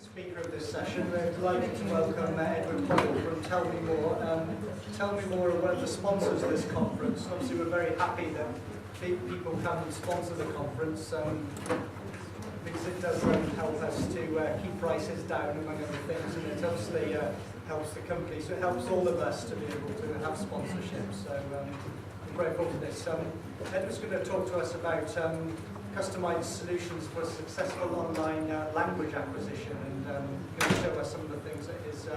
speaker of this session. We're delighted to welcome Edward Hoyle from Tell Me More. Tell Me More are one of the sponsors of this conference. Obviously, we're very happy that people come and sponsor the conference because it does help us to keep prices down, among other things, and it obviously helps the company. So it helps all of us to be able to have sponsorship. So I'm grateful for this. Edward's going to talk to us about customized solutions for successful online language acquisition, and going to show us some of the things that his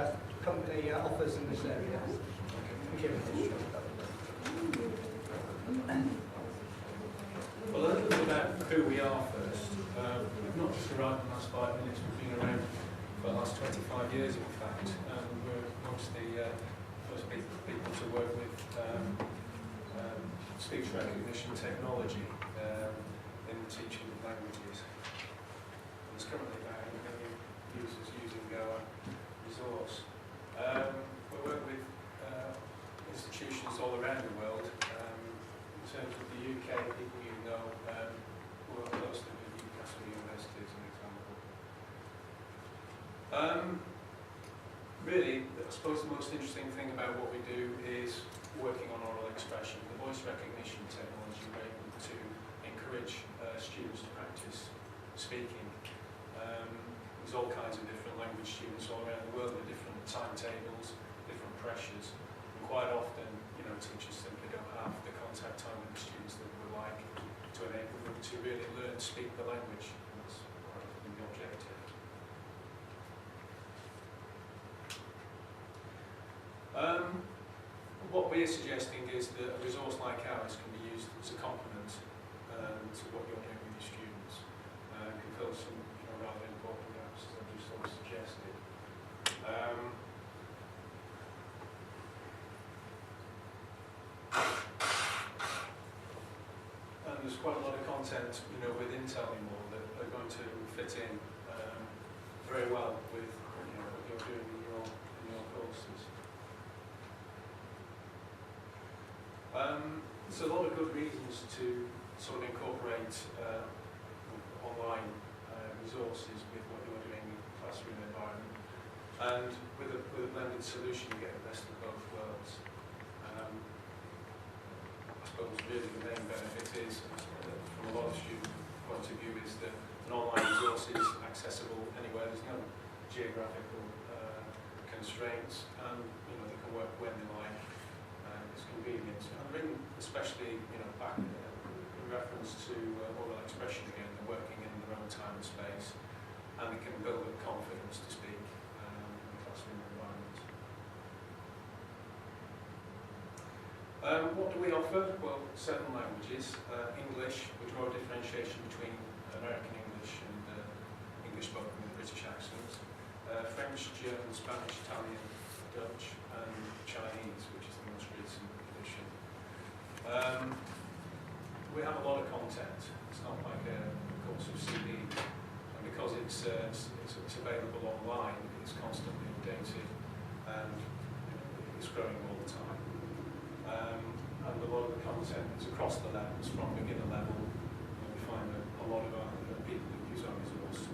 company offers in this area. Thank you. Well, a little bit about who we are first. We've not just arrived in the last 5 minutes, we've been around for the last 25 years, in fact. We're amongst the first people to work with speech recognition technology in the teaching of languages. There's currently about 1 million users using our resource. We work with institutions all around the world. In terms of the UK, people you know, we work closely with Newcastle University as an example. Really, I suppose the most interesting thing about what we do is working on oral expression. The voice recognition technology we're able to encourage students to practice speaking. There's all kinds of different language students all around the world with different timetables, different pressures, and quite often, teachers simply don't have the contact time with the students that we would like to enable them to really learn to speak the language. That's quite often the objective. What we're suggesting is that a resource like ours can be used as a complement to what you're doing with your students. Can fill some rather important gaps, as I've just sort of suggested. And there's quite a lot of content, within Tell Me More that are going to fit in very well with what you're doing in your courses. There's a lot of good reasons to sort of incorporate online resources with what you're doing in the classroom environment. And with a blended solution, you get the best of both worlds. I suppose really the main benefit is, from a lot of student point of view, is that an online resource is accessible anywhere. There's no geographical constraints, and they can work when they like. It's convenient, and especially back in reference to oral expression again, they're working in their own time and space, and they can build up confidence to speak in the classroom environment. What do we offer? Well, 7 languages. English, we draw a differentiation between American English and English spoken with British accents. French, German, Spanish, Italian, Dutch, and Chinese, which is the most recent edition. We have a lot of content. It's not like a course of CDs, and because it's available online, it's constantly updated, and it's growing all the time. And a lot of the content is across the levels, from beginner level. We find that a lot of our people that use our resource,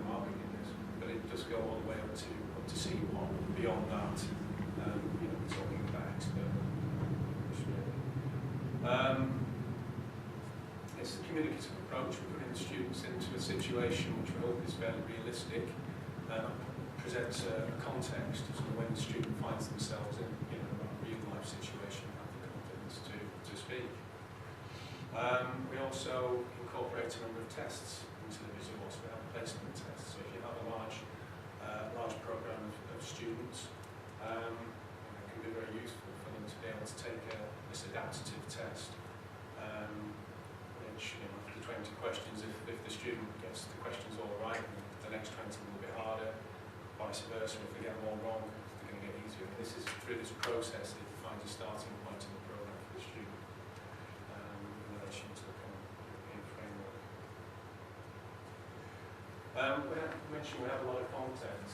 are beginners, but it does go all the way up to C1. Beyond that, we're talking about expert. It's a communicative approach. We're putting the students into a situation which we hope is fairly realistic, presents a context as to when the student finds themselves in a real life situation, have the confidence to speak. We also incorporate a number of tests into the resource. We have placement tests. So if you have a large program of students, it can be very useful for them to be able to take this adaptative test, which, after 20 questions, if the student gets the questions all right, the next 20 will be harder, vice versa. If they get them all wrong, they're going to get easier. This is through this process that you find a starting point in the program for the student in relation to the European framework. We mentioned we have a lot of content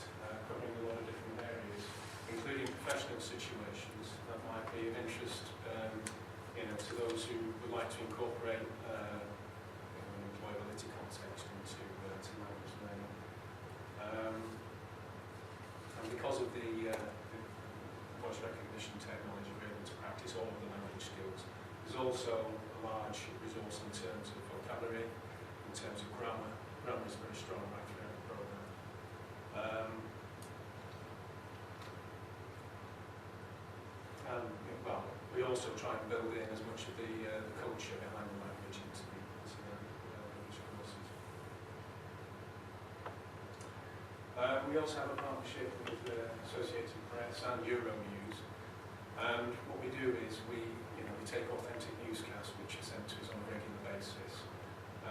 covering a lot of different areas, including professional situations that might be of interest to those who would like to incorporate an employability context into language learning. also try and build in as much of the culture behind the language into the language courses. We also have a partnership with Associated Press and Euronews, and what we do is we take authentic newscasts which are sent to us on a regular basis,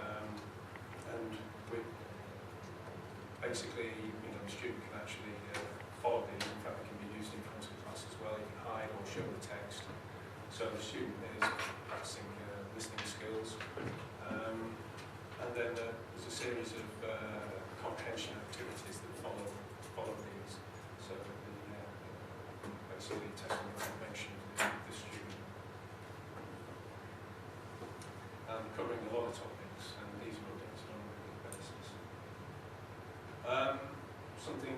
and we basically, the student can actually follow these. In fact, they can be used in front of the class as well. You can hide or show the text, so the student is practicing listening skills, and then there's a series of comprehension activities that follow these, so that basically testing the information of the student, and covering a lot of topics, and these are updates on a regular basis. Something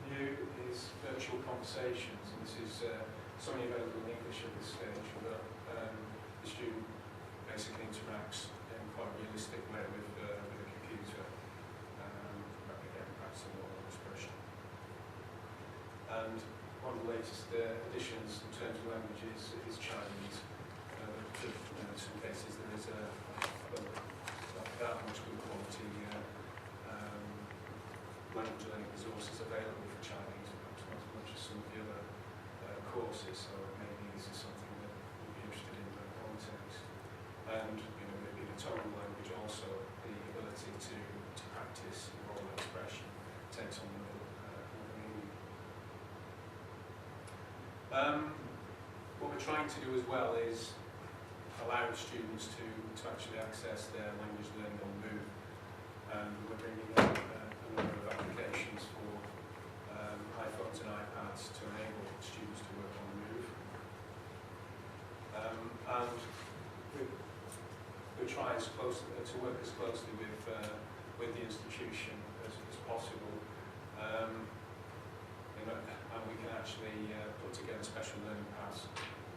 new is virtual conversations, and this is something available in English at this stage, but the student basically interacts in quite a realistic way with a computer, again, practicing oral expression. And one of the latest additions in terms of languages is Chinese. In some cases there is not that much good quality language learning resources available for Chinese, perhaps not as much as some of the other courses, so maybe this is something that you'd be interested in the context. And maybe the tonal language also, the ability to practice oral expression takes on another meaning. What we're trying to do as well is allow students to actually access their language learning on the move. We're bringing out a number of applications for iPhones and iPads to enable students to work on the move. And we're trying to work as closely with the institution as possible. And we can actually put together special learning paths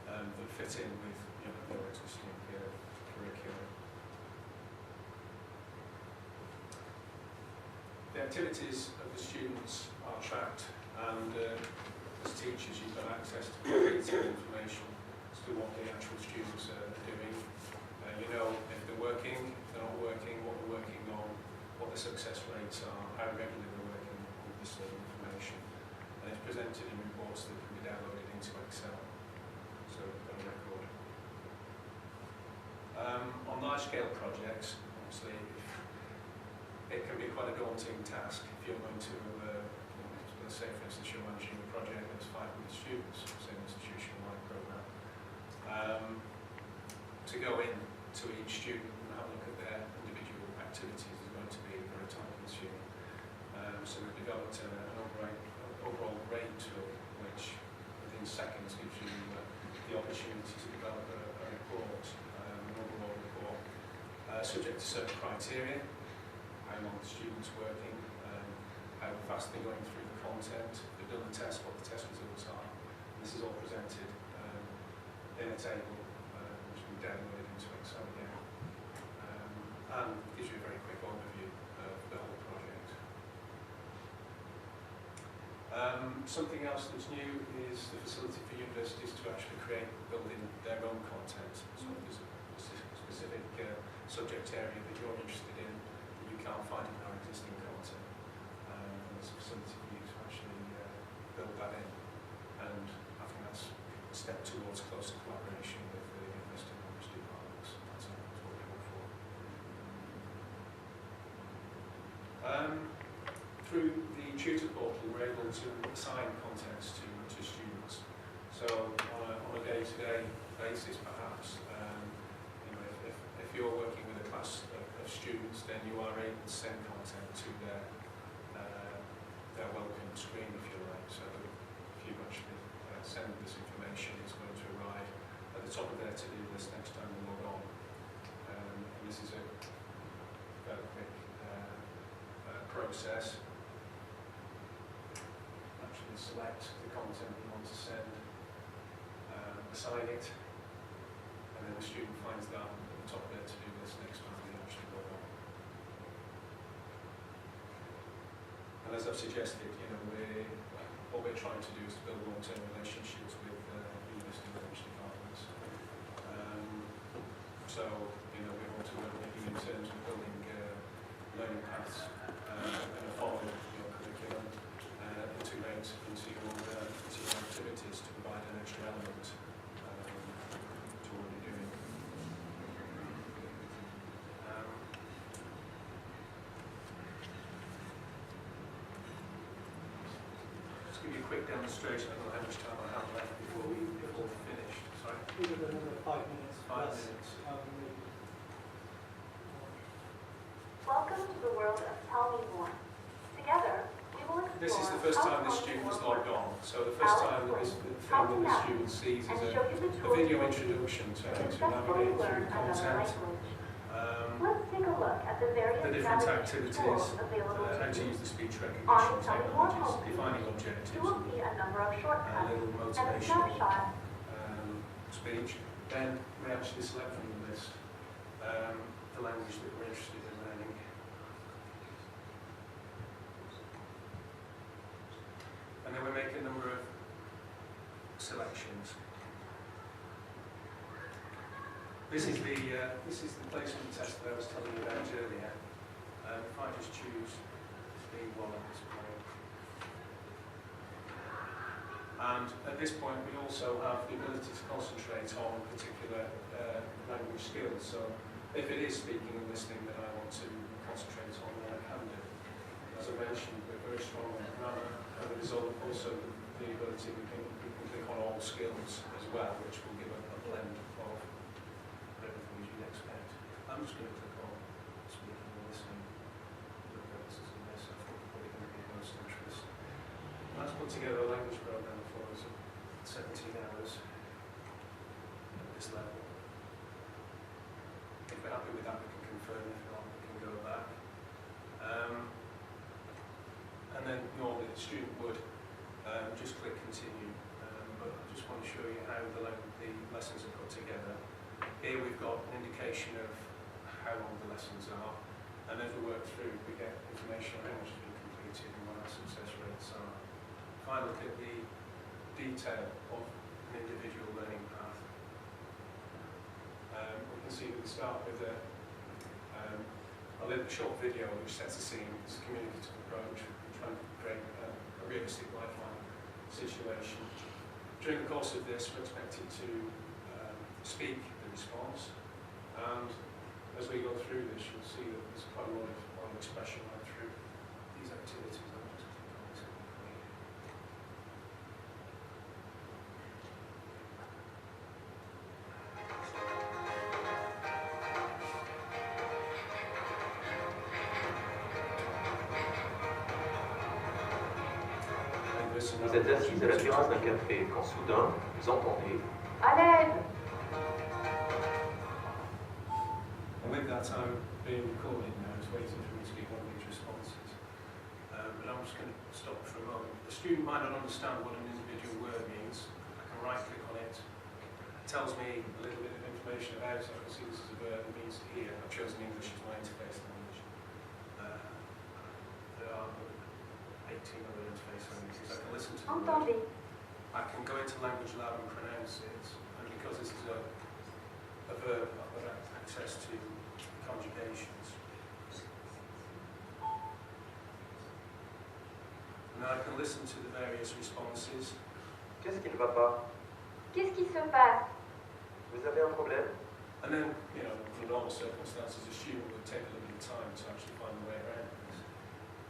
that fit in with your existing curriculum. The activities of the students are tracked, and as teachers you've got access to detailed information as to what the actual students are doing. If they're working, if they're not working, what they're working on, what the success rates are, how regularly they're working on this information. And it's presented in reports that can be downloaded into Excel, so we've got a record. On large-scale projects, obviously, it can be quite a daunting task if you're going to, let's say, for instance, you're managing a project that's 500 students, say an institution-wide program. To go in to each student and have a look at their individual activities is going to be very time-consuming. So we've developed an overall grade tool, which within seconds gives you the opportunity to develop a report, an overall report, subject to certain criteria: how long the student's working, how fast they're going through the content, if they've done the test, what the test results are. And this is all presented in a table which we downloaded into Excel again, and gives you a very quick overview of the whole project. Something else that's new is the facility for universities to actually build in their own content. So if there's a specific subject area that you're interested in that you can't find in our existing content, there's a facility for you to actually build that in. And I think that's a step towards closer collaboration with the university language departments. That's what we hope for. Through the tutor portal, we're able to assign contents to students. So on a day-to-day basis, perhaps, if you're working with a class of students, then you are able to send content to their welcome screen, if you like. So if you actually send this information, it's going to arrive at the top of their to-do list next time they log on. And this is a very quick process. Actually select the content you want to send, assign it, and then the student finds that at the top of their to-do list next time they actually log on. And as I've suggested, what we're trying to do is to build long-term relationships with university language departments. So, you know, we want to look maybe in terms of building learning paths and a following your curriculum, integrate into your activities to provide an extra element to what you're doing. Just give you a quick demonstration. I don't know how much time I have left before we finish. Sorry. We've got another 5 minutes. 5 minutes. Welcome to the world of Tell Me More. Together, we will explore This is the first time the student has logged on. So the first time that the thing that the student sees is a video introduction to how to navigate through content, Let's take a look at the various the different activities activities, available how to to you. use the speech recognition technologies, defining You objectives, will see a number of a shortcuts little and a motivational snapshot. speech. Then we actually select from the list the language that we're interested in learning. And then we make a number of selections. This is the placement test that I was telling you about earlier. If I just choose B1 at this point. And at this point we also have the ability to concentrate on particular language skills. So if it is speaking and listening that I want to concentrate on, then I can do. As I mentioned, we're very strong on grammar, and there is also the ability we can click on all skills as well, which will give a blend of everything as you'd expect. I'm just going to click on speaking and listening for the purposes of this. I think probably going to be of most interest. Let's put together a language program for us at 17 hours at this level. If we're happy with that, we can confirm. If not, we can go back. And then normally the student would just click continue. But I just want to show you how the lessons are put together. Here we've got an indication of how long the lessons are. And as we work through, we get information on how much has been completed and what our success rates are. If I look at the detail of an individual learning path, we can see that we start with a little short video which sets the scene. It's a communicative approach. We're trying to create a realistic lifeline situation. During the course of this, we're expected to speak the response, and as we go through this, you'll see that there's quite a lot of expression right through these activities. Vous êtes assise à la terrasse d'un café quand soudain, vous entendez À l'aide! And with that, I'm being recorded now. It's waiting for me to give one of these responses. But I'm just going to stop for a moment. The student might not understand what an individual word means. I can right-click on it. It tells me a little bit of information about it. I can see this is a verb. It means to hear. I've chosen English as my interface language. There are 18 other interface languages. I can listen to the word. Entendez. I can go into Language Lab and pronounce it, and because this is a verb, I've got access to conjugations. And then I can listen to the various responses. qu'est-ce qui ne va pas? Qu'est-ce qui se passe? Vous avez un problème? And then, you know, in normal circumstances, a student would take a little bit of time to actually find the way around this.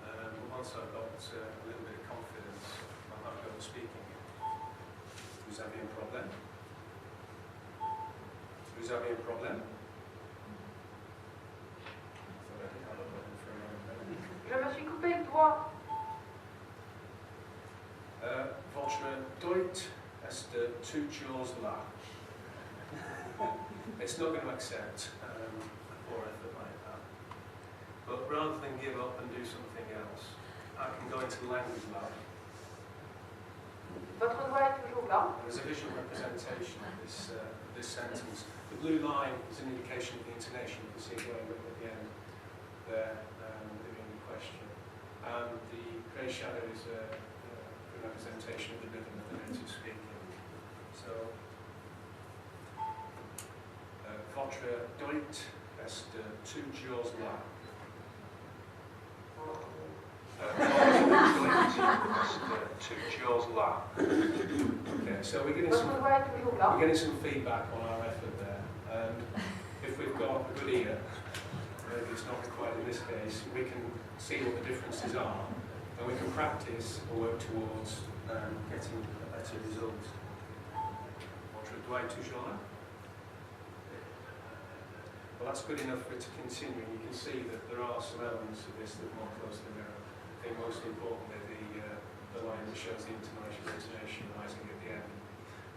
But once I've got a little bit of confidence, I'm happy to go speaking. Vous avez un problème? Vous avez un problème? Je me suis coupé le doigt. Votre Deut est tout chose là. It's not going to accept a poor effort like that. But rather than give up and do something else, I can go into the Language Lab. Votre doigt est toujours là. There's a visual representation of this sentence. The blue line is an indication of the intonation. You can see it going up at the end there, giving the question. And the grey shadow is a representation of the rhythm of the native speaking. So, votre Deutsch est tout Jaws là. Okay, so we're getting some feedback on our effort there, and if we've got a good ear, maybe it's not required in this case, we can see what the differences are, and we can practice or work towards getting a better result. Votre doigt toujours là? Well, that's good enough for it to continue. You can see that there are some elements of this that more closely mirror. I think most importantly the line that shows the intonation rising at the end.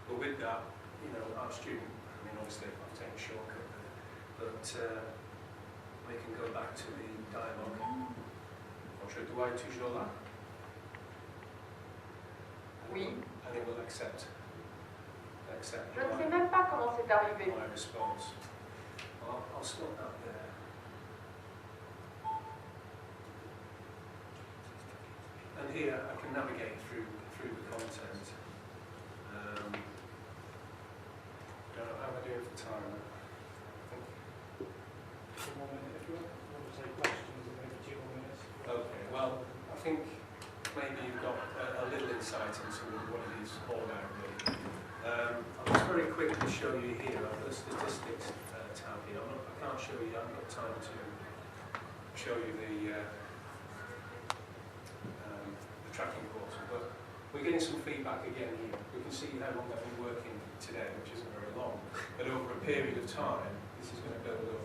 But with that, you know, our student, I mean, obviously I've taken a shortcut there, but we can go back to the dialogue. Votre doigt toujours là? Oui. And it will accept Je ne sais même pas comment c'est arrivé. my response. I'll stop that there. And here I can navigate through the content. How am I doing for time? One minute, if you want to take questions, and maybe 2 more minutes. Okay, well, I think maybe you've got a little insight into what it is all about, really. I'll just very quickly show you here. I've got a statistics tab here. I can't show you, I haven't got time to show you the tracking portal, but we're getting some feedback again here. We can see how long I've been working today, which isn't very long, but over a period of time, this is going to build up.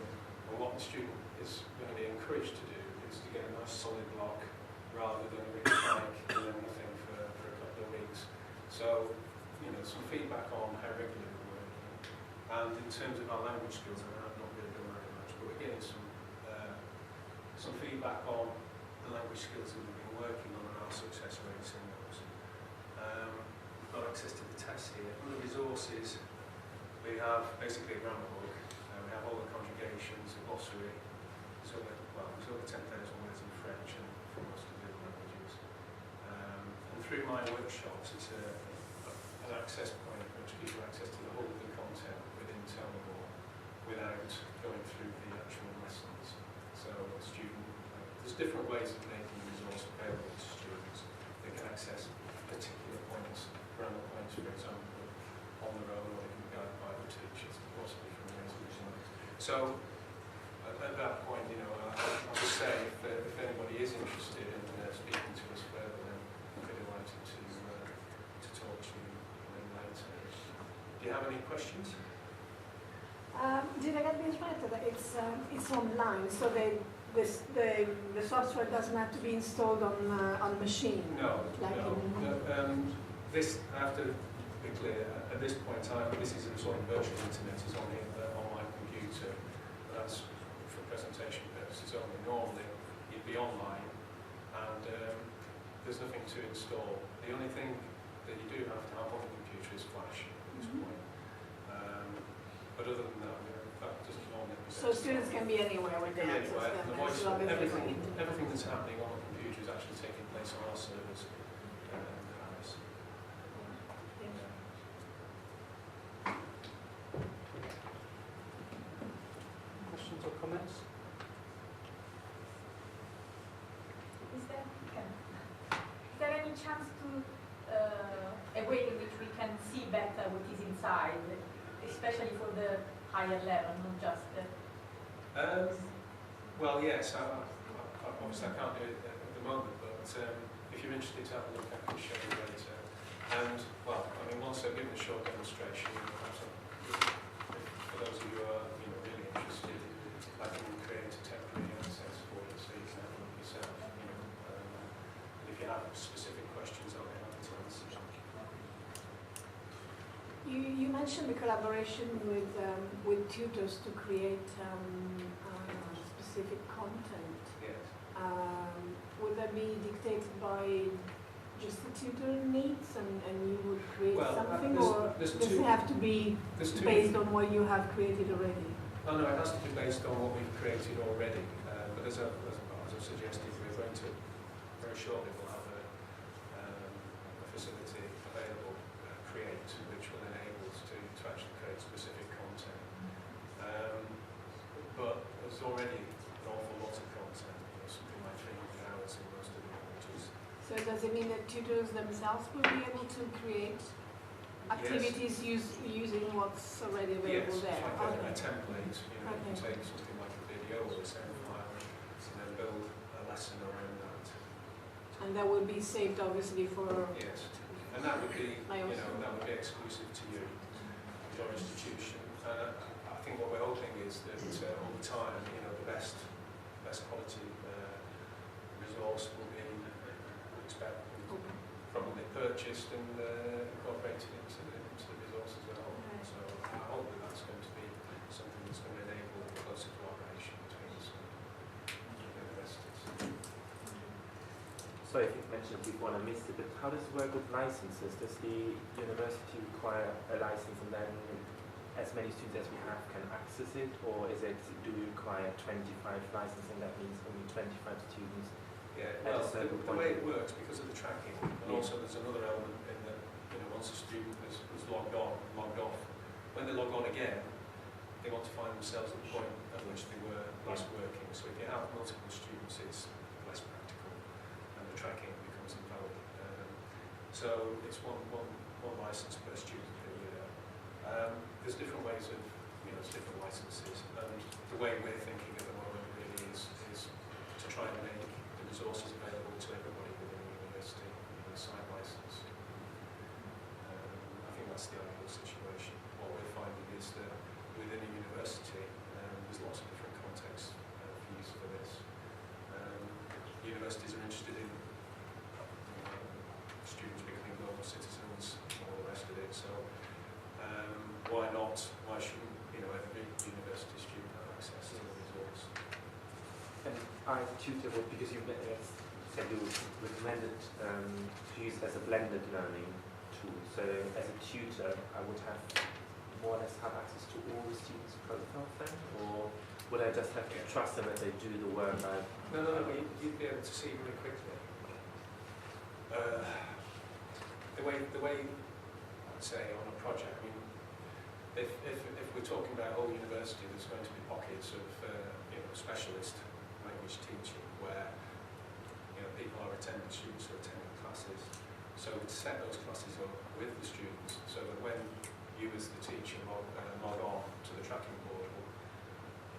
And what the student is going to be encouraged to do is to get a nice solid block rather than a big spike and then nothing for a couple of weeks. So, you know, some feedback on how regularly we're working. And in terms of our language skills, I mean, I've not really done very much, but we're getting some feedback on the language skills that we've been working on and our success rates in those. We've got access to the tests here. Under resources, we have basically a grammar book. We have all the conjugations, a glossary. There's over 10,000 words in French and for most of the other languages. And through my workshops, it's an access point which gives you access to the whole of the content within Tell Me More without going through the actual lessons. So the student, there's different ways of making the resource available to students. They can access particular points, grammar points, for example, on their own, or they can be guided by the teachers, possibly from ways of using it. So at that point, you know, I'll just say if anybody is interested in speaking to us further, then I'd be delighted to talk to you later. Do you have any questions? Did I get this right? That it's online, so the software doesn't have to be installed on machine. No, like no. This, I have to be clear, at this point in time, this is a sort of virtual internet, it's on my computer. That's for presentation purposes only. Normally, you'd be online, and there's nothing to install. The only thing that you do have to have on the computer is Flash at this point. But other than that, that doesn't normally be. So students can be anywhere when they access anywhere. them. The voice, as long as they're everything connected. that's happening on the computer is actually taking place on our servers. Questions or comments? Is there any chance to a way in which we can see better what is inside, especially for the higher level, not just the... Well, yes. Obviously, I can't do it at the moment, but if you're interested to have a look, I can show you later. And, well, I mean, once I've given a short demonstration, perhaps for those of you who are really interested, I can create a temporary access for you so you can have a look yourself. And if you have specific questions, I'll be happy to answer them. You mentioned the collaboration with tutors to create specific content. Yes. Would that be dictated by just the tutor needs and you would create something, or does it have to be based on what you have created already? Oh no, it has to be based on what we've created already. But as I've suggested, we're going to, very shortly, we'll have a facility available, Create, which will enable us to actually create specific content. But there's already an awful lot of content, something like 300 hours in most of the courses. So does it mean that tutors themselves will be able to create activities using what's already available there? Like a template, you can take something like a video or a sound file and then build a lesson around that. And that would be saved obviously for... Yes, and that would be, that would be exclusive to you, your institution. And I think what we're hoping is that over time, the best quality resource will be probably purchased and incorporated into the resource as well. So I hope that that's going to be something that's going to enable closer collaboration between universities. Sorry if you've mentioned it before and I missed it, but how does it work with licenses? Does the university require a license and then as many students as we have can access it, or do we require 25 licenses and that means only 25 students? Yeah, well, the way it works, because of the tracking, and also there's another element in that, once a student has logged off, when they log on again, they want to find themselves at the point at which they were last working. So if you have multiple students, it's less practical, and the tracking becomes invalid. So it's one license per student per year. There's different ways of, there's different licenses, and the way we're thinking at the moment really is to try and make the resources available to everybody within the university in a side license. I think that's the ideal situation. What we're finding is that within a university, there's lots of different contexts for use for this. Universities are interested in students becoming global citizens and all the rest of it. So why not? Why shouldn't every university student have access to the resource? And I tutor because you said you recommended to use it as a blended learning tool. So as a tutor, I would have more or less have access to all the students' profiles then, or would I just have to trust them that they do the work? No. You'd be able to see really quickly. The way I'd say on a project. I mean, if we're talking about a whole university, there's going to be pockets of specialist language teaching where people are attending, students are attending classes. So we'd set those classes up with the students so that when you as the teacher log on to the tracking portal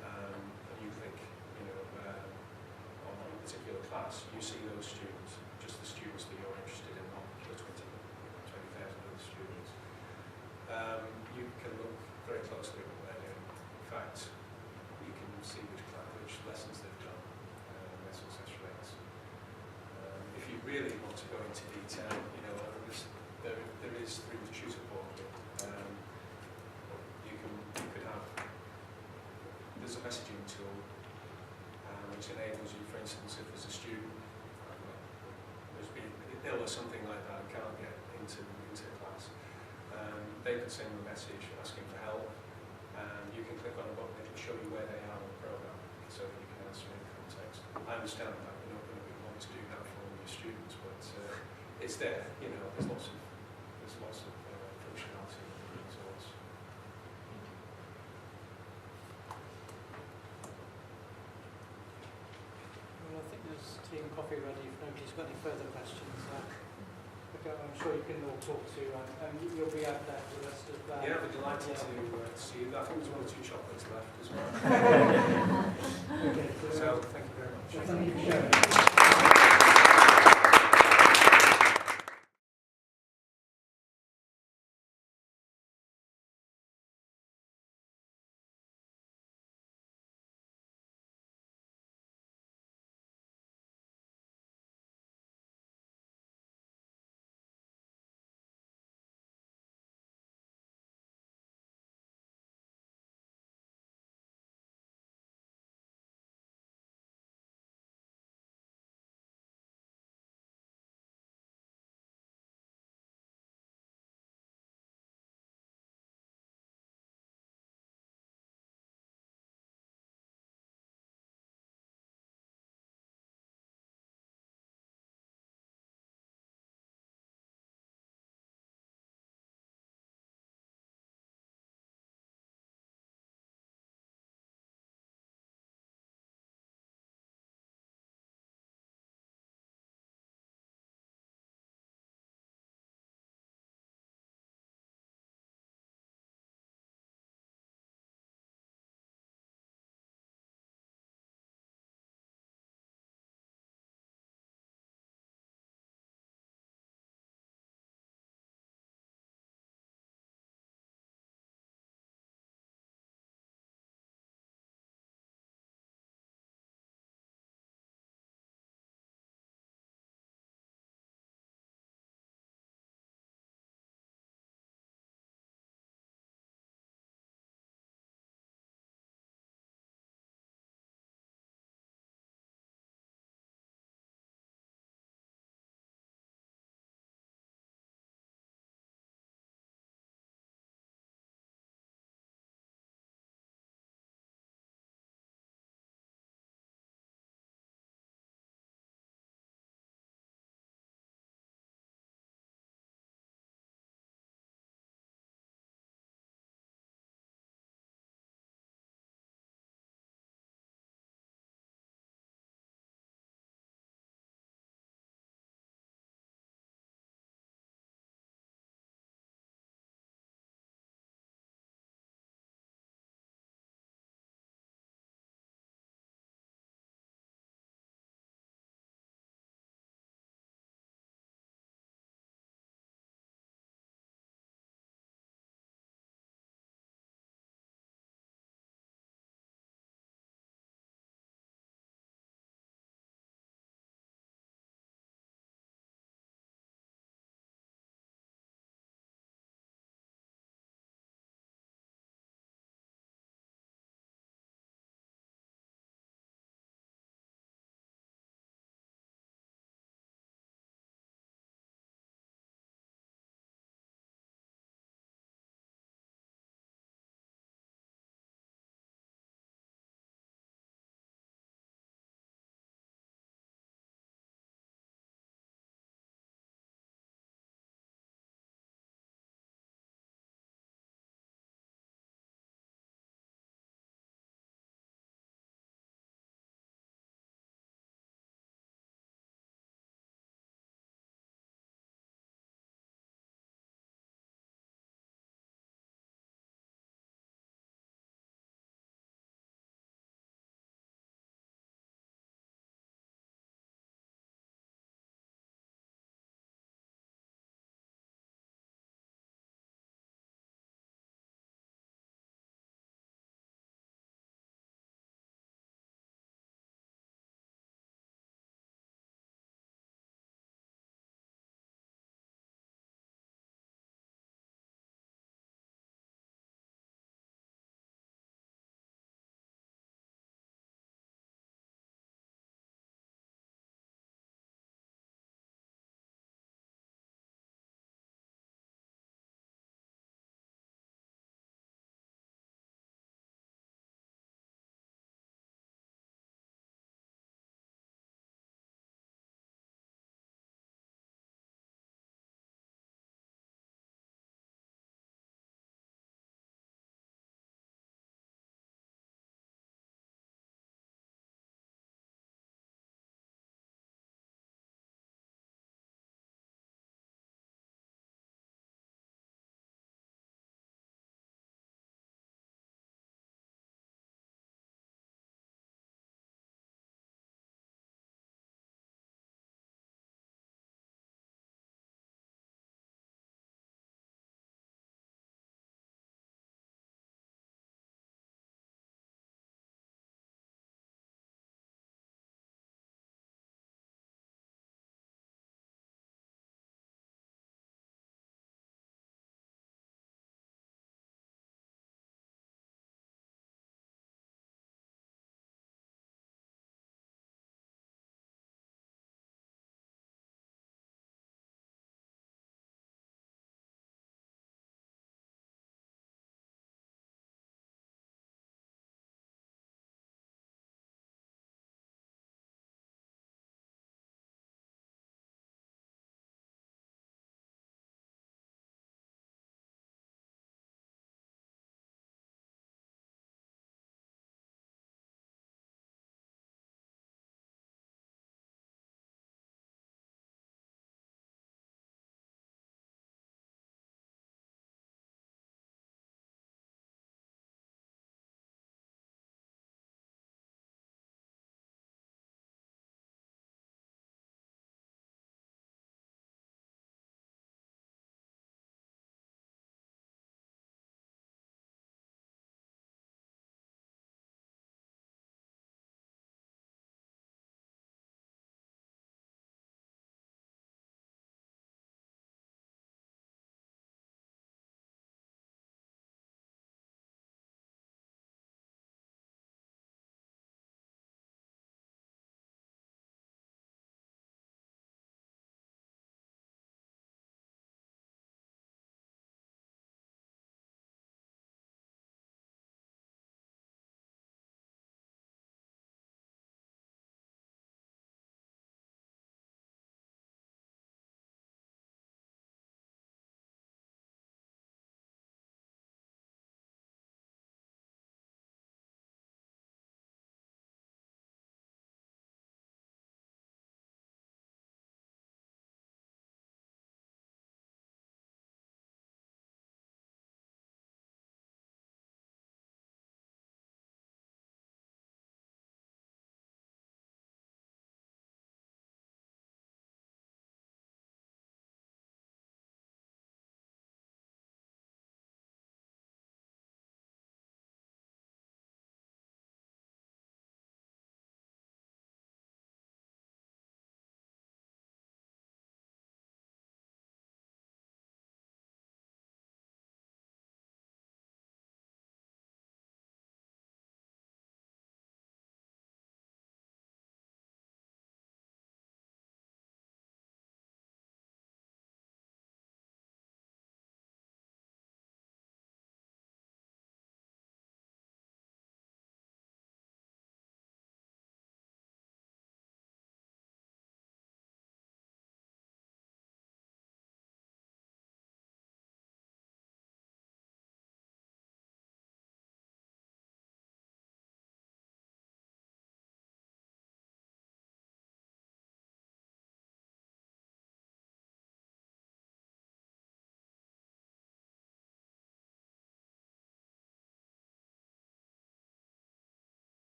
and you click on a particular class, you see those students, just the students that you're interested in, not the 20,000 other students. You can look very closely at what they're doing. In fact, you can see which lessons they've done, their success rates. If you really want to go into detail, there is through the tutor portal. You could have. There's a messaging tool which enables you, for instance, if there's a student who's been ill or something like that and can't get into class. They could send you a message asking for help, and you can click on a button, it'll show you where they are in the program, so that you can answer in context. I understand that you're not going to want to do that for all your students, but it's there. There's lots of functionality in the resource. Well, I think there's tea and coffee ready if nobody's got any further questions. I'm sure you can all talk to, and you'll be out there for the rest of that. Yeah, we're delighted to see you. I think there's 1 or 2 chocolates left as well. Okay, so thank you very much. Thank you for sharing.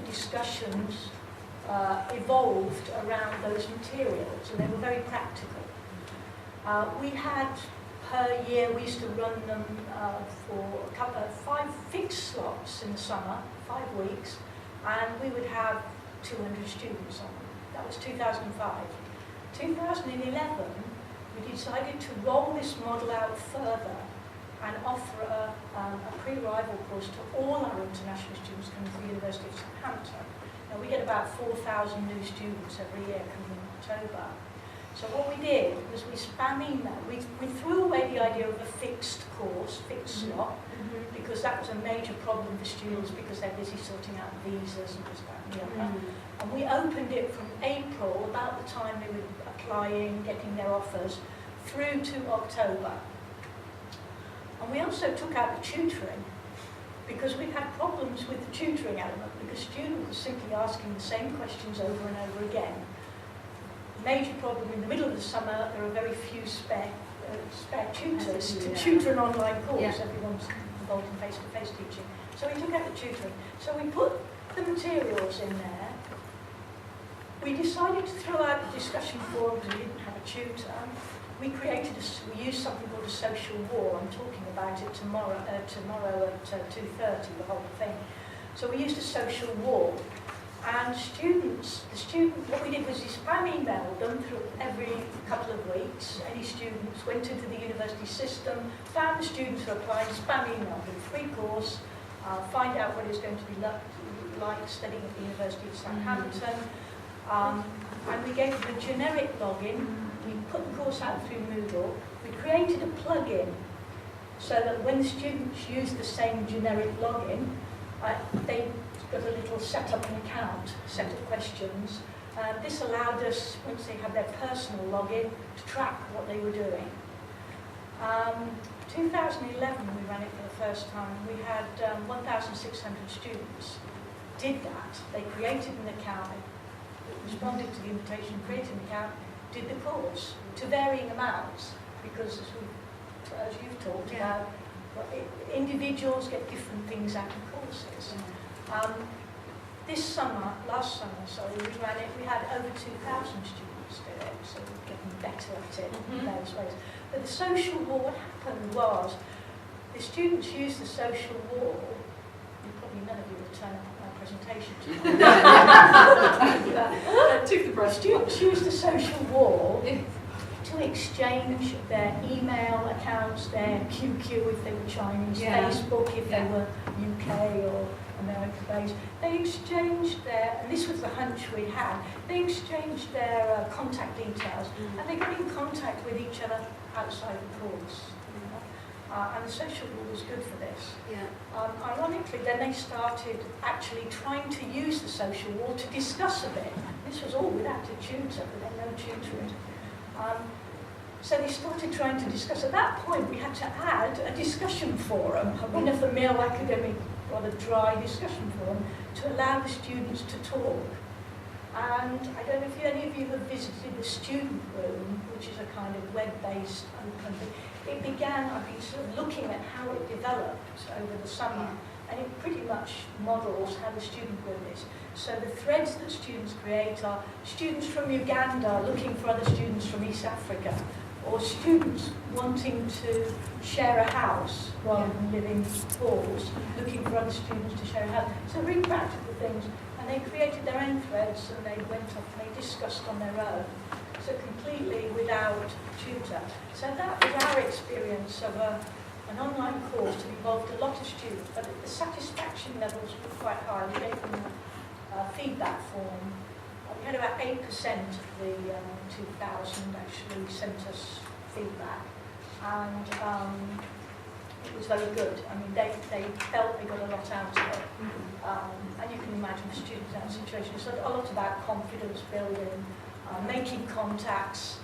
discussions evolved around those materials, and they were very practical. We had, per year, we used to run them for a couple of 5 fixed slots in the summer, 5 weeks, and we would have 200 students on them. That was 2005. 2011, we decided to roll this model out further and offer a pre-arrival course to all our international students coming to the University of Southampton. Now, we get about 4,000 new students every year coming in October. So what we did was we spam email. We threw away the idea of a fixed course, fixed slot, because that was a major problem for students because they're busy sorting out visas and this, that and the other. And we opened it from April, about the time they were applying, getting their offers, through to October. And we also took out the tutoring, because we've had problems with the tutoring element, because students were simply asking the same questions over and over again. Major problem in the middle of the summer, there are very few spare tutors to tutor an online course. Everyone's involved in face-to-face teaching. So we took out the tutoring. So we put the materials in there. We decided to throw out the discussion forums. We didn't have a tutor. We used something called a social wall. I'm talking about it tomorrow at 2:30, the whole thing. So we used a social wall. And what we did was we spam emailed them through every couple of weeks. Any students went into the university system, found the students who are applying, spam emailed them, free course, find out what it's going to be like studying at the University of Southampton. And we gave them a generic login. We put the course out through Moodle. We created a plugin so that when the students used the same generic login, they got a little set up an account, set of questions. This allowed us, once they had their personal login, to track what they were doing. 2011, we ran it for the first time. We had 1,600 students did that. They created an account, responded to the invitation, created an account, did the course to varying amounts, because as you've talked about, individuals get different things out of courses. Last summer, we ran it, we had over 2,000 students do it, so we're getting better at it in those ways. But the social wall, what happened was, the students used the social wall, and probably none of you will turn up at my presentation tonight. Students used the social wall to exchange their email accounts, their QQ if they were Chinese, Facebook if they were UK or America-based. They exchanged and this was the hunch we had, they exchanged their contact details and they got in contact with each other outside the course. And the social wall was good for this. Ironically, then they started actually trying to use the social wall to discuss a bit. This was all without a tutor, but then no tutoring. So they started trying to discuss. At that point, we had to add a discussion forum, a run-of-the-mill academic, rather dry discussion forum, to allow the students to talk. And I don't know if any of you have visited the student room, which is a kind of web-based open thing. It began, I've been sort of looking at how it developed over the summer, and it pretty much models how the student room is. So the threads that students create are students from Uganda looking for other students from East Africa, or students wanting to share a house rather than live in halls, looking for other students to share a house. So really practical things. And they created their own threads and they went off and they discussed on their own. So completely without tutor. So that was our experience of an online course that involved a lot of students, but the satisfaction levels were quite high. We gave them a feedback form. We had about 8% of the 2,000 actually sent us feedback, and it was very good. I mean, they felt they got a lot out of it, and you can imagine for students in that situation. So a lot about confidence building, making contacts.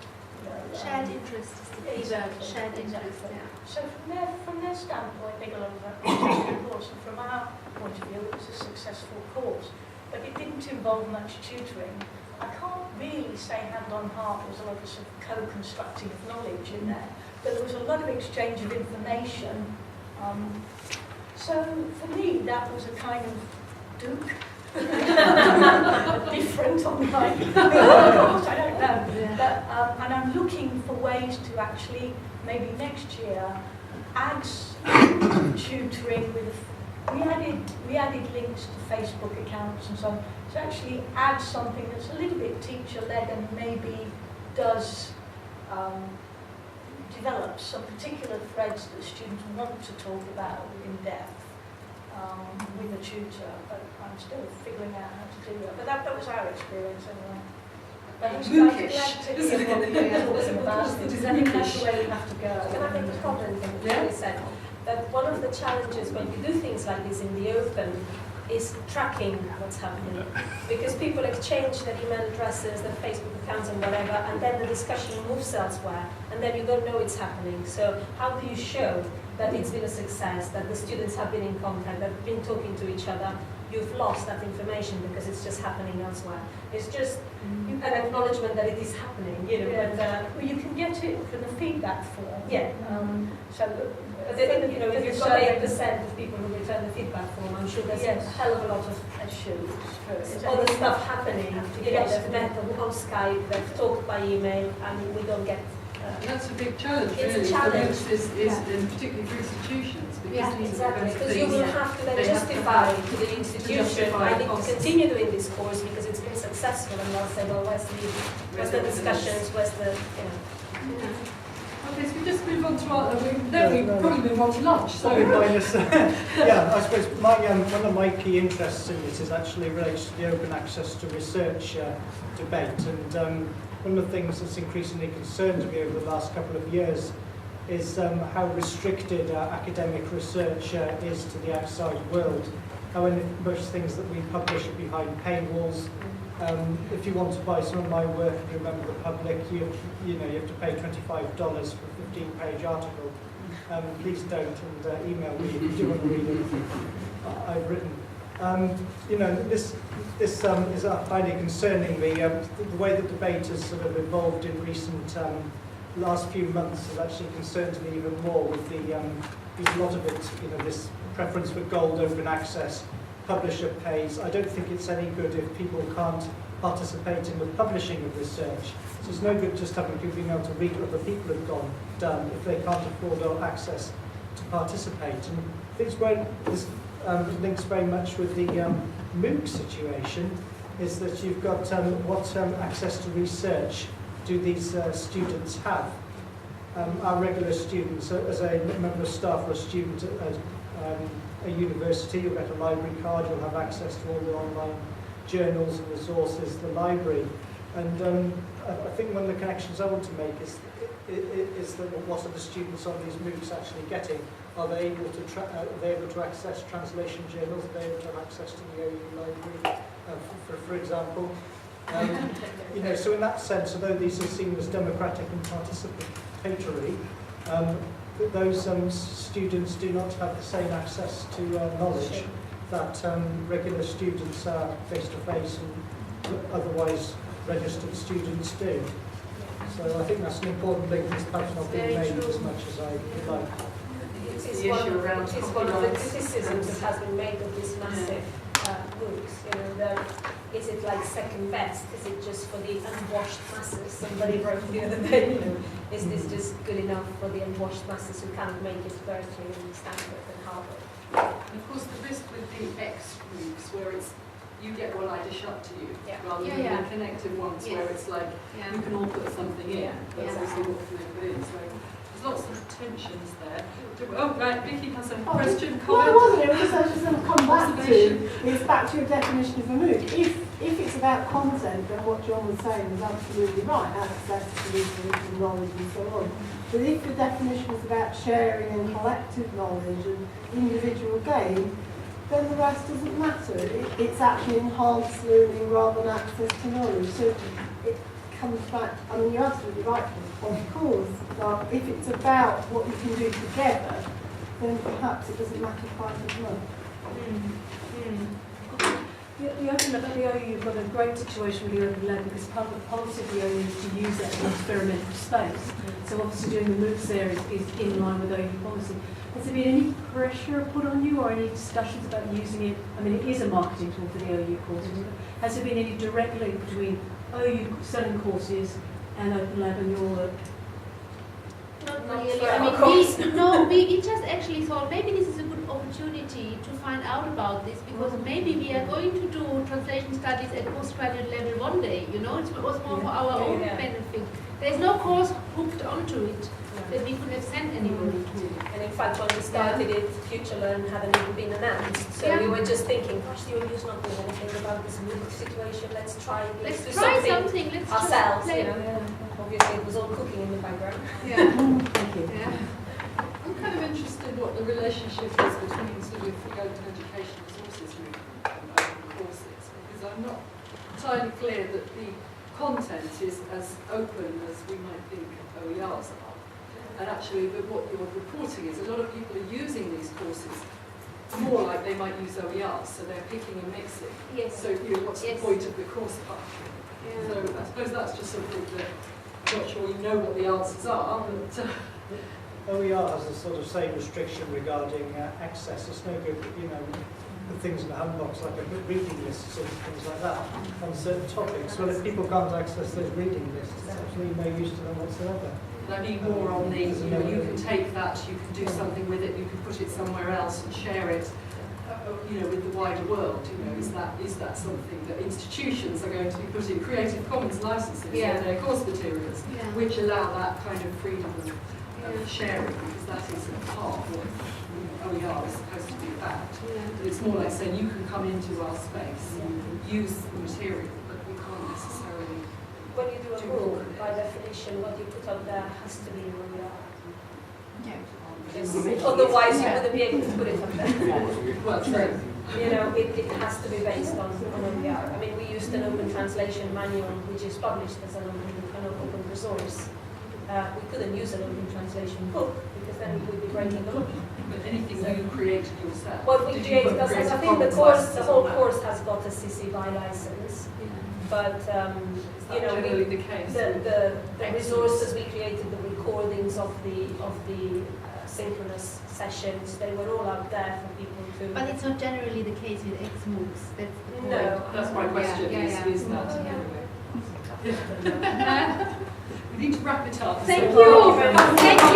Shared interest is the key. Exactly. Shared interest. Yeah. So from their standpoint, they got a lot of that course, and from our point of view, it was a successful course. But it didn't involve much tutoring. I can't really say hand on heart there was a lot of sort of co-constructing of knowledge in there, but there was a lot of exchange of information. So for me, that was a kind of Duke different online. I don't know. But, and I'm looking for ways to actually, maybe next year, add tutoring with, we added links to Facebook accounts and so on, to actually add something that's a little bit teacher-led and maybe does develop some particular threads that students want to talk about in depth with a tutor, but I'm still figuring out how to do that. But that was our experience anyway. But I'm glad to hear what you're talking about, because I think that's the way we have to go. Can I make a comment on what you said? That one of the challenges when you do things like this in the open is tracking what's happening. Because people exchange their email addresses, their Facebook accounts and whatever, and then the discussion moves elsewhere, and then you don't know it's happening. So how do you show that it's been a success, that the students have been in contact, that have been talking to each other? You've lost that information because it's just happening elsewhere. It's just an acknowledgement that it is happening, you know. Yeah. But, well, you can get it from the feedback form. yeah. So, But then, you know, if you've got 8% of people who return the feedback form, I'm sure there's Yes. a hell of a lot of other stuff happening. You know, they've met on Skype, they've talked by email, and we don't get. That's a big challenge, It's a really. challenge. Is and particularly for institutions, because Yeah, these exactly. are Because you will have to then they have to justify have to the institution, justify I need to costs. continue doing this course because it's been successful, and they'll say, well, where's the discussions, where's the, you know. Okay, so we just move on to our, we probably move on to lunch, so. Yeah, I suppose one of my key interests in this is actually related to the open access to research debate, and one of the things that's increasingly concerned me over the last couple of years is how restricted academic research is to the outside world. How in most things that we publish are behind paywalls. If you want to buy some of my work and remember the public, you have to pay $25 for a 15-page article. Please don't, and email me if you do want to read anything I've written. This is highly concerning me. The way the debate has sort of evolved in recent last few months has actually concerned me even more with a lot of it, this preference for gold open access, publisher pays. I don't think it's any good if people can't participate in the publishing of research. So it's no good just having people being able to read what other people have done if they can't afford or access to participate. And this links very much with the MOOC situation, is that you've got what access to research do these students have? Our regular students, as a member of staff or a student at a university, you'll get a library card, you'll have access to all the online journals and resources, the library. And I think one of the connections I want to make is that what are the students on these MOOCs actually getting? Are they able to access translation journals? Are they able to have access to the OU library, for example? So in that sense, although these are seen as democratic and participatory, those students do not have the same access to knowledge that regular students are face-to-face and otherwise registered students do. So I think that's an important link that's perhaps not being made as much as I would like. It's one of the criticisms that has been made of these massive MOOCs. Is it like second best? Is it just for the unwashed masses? Somebody wrote the other day, is this just good enough for the unwashed masses who can't make it to Berkeley and Stanford and Harvard? And of course, the risk with the X groups, where it's you get what I dish up to you, rather than the connected ones, where it's like you can all put something in, but obviously what can they put in? So there's lots of tensions there. Oh, right, Vicky has a question, comment? Well, it wasn't. It was just I was just going to come back to your definition of a MOOC. If it's about content, then what John was saying is absolutely right, access to research and knowledge and so on. But if the definition is about sharing and collective knowledge and individual gain, then the rest doesn't matter. It's actually enhanced learning rather than access to knowledge. So it comes back, I mean, you're absolutely right, of course, but if it's about what you can do together, then perhaps it doesn't matter quite as much. The open lab, at the OU, you've got a great situation with the open lab because part of the policy of the OU is to use it as an experimental space. So obviously doing the MOOCs there is in line with OU policy. Has there been any pressure put on you or any discussions about using it? I mean, it is a marketing tool for the OU courses. But has there been any direct link between OU selling courses and open lab and your work? Not really. I mean, we just actually thought maybe this is a good opportunity to find out about this because maybe we are going to do translation studies at postgraduate level one day. You know, it was more for our own benefit. There's no course hooked onto it that we could have sent anybody to. And in fact, when we started it, Future Learn hadn't even been announced. So we were just thinking, gosh, the OU's not doing anything about this MOOC situation. Let's do something Let's ourselves. Just you know. Obviously, it was all cooking in the background. Yeah. Thank you. Yeah. I'm kind of interested what the relationship is between sort of the open education resources movement and open courses, because I'm not entirely clear that the content is as open as we might think OERs are. And actually, what you're reporting is a lot of people are using these courses more like they might use OERs, so they're picking and mixing. Yes. So what's the point of the course part? Yeah. So I suppose that's just something that I'm not sure you know what the answers are, but OER has a sort of same restriction regarding access. It's no good, you know, the things in the handbox like a reading lists and things like that on certain topics. Well, if people can't access those reading lists, it's absolutely no use to them whatsoever. I mean more on the, you know, you can take that, you can do something with it, you can put it somewhere else and share it, you know, with the wider world. You know, is that something that institutions are going to be putting Creative Commons licenses in their course materials, which allow that kind of freedom of sharing, because that is a part of what OER is supposed to be about. But it's more like saying you can come into our space and use the material, but we can't necessarily. When you do a MOOC, by definition, what you put up there has to be in OER. Otherwise, you wouldn't be able to put it up there. Well, true. You know, it has to be based on OER. I mean, we used an open translation manual, which is published as an open resource. We couldn't use an open translation book because then we would be breaking the law. But anything you created yourself. What we created, I think the whole course has got a CC BY license. But you know, the resources we created, the recordings of the synchronous sessions, they were all out there for people to. But it's not generally the case with XMOOCs. That's the point. No, that's my question. Is that? We need to wrap it up. Thank you. Thank you.